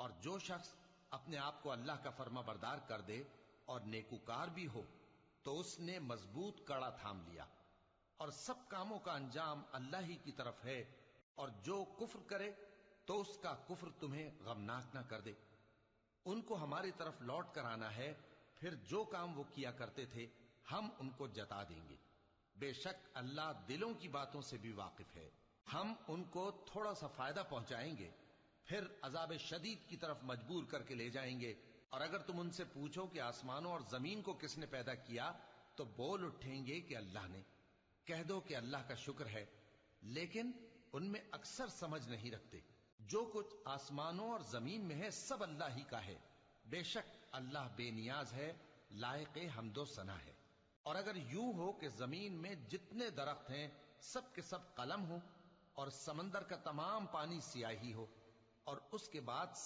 اور جو شخص اپنے آپ کو اللہ کا فرما بردار کر دے اور نیکوکار بھی ہو تو اس نے مضبوط کڑا تھام لیا، اور سب کاموں کا انجام اللہ ہی کی طرف ہے، اور جو کفر کرے تو اس کا کفر تمہیں غمناک نہ کر دے۔ ان کو ہماری طرف لوٹ کر آنا ہے، پھر جو کام وہ کیا کرتے تھے ہم ان کو جتا دیں گے۔ بے شک اللہ دلوں کی باتوں سے بھی واقف ہے۔ ہم ان کو تھوڑا سا فائدہ پہنچائیں گے، پھر عذاب شدید کی طرف مجبور کر کے لے جائیں گے۔ اور اگر تم ان سے پوچھو کہ آسمانوں اور زمین کو کس نے پیدا کیا تو بول اٹھیں گے کہ اللہ نے۔ کہہ دو کہ اللہ کا شکر ہے، لیکن ان میں اکثر سمجھ نہیں رکھتے۔ جو کچھ آسمانوں اور زمین میں ہے سب اللہ ہی کا ہے، بے شک اللہ بے نیاز ہے، لائق حمد و ثنا ہے۔ اور اگر یوں ہو کہ زمین میں جتنے درخت ہیں سب کے سب قلم ہو، اور سمندر کا تمام پانی سیاہی ہو، اور اس کے بعد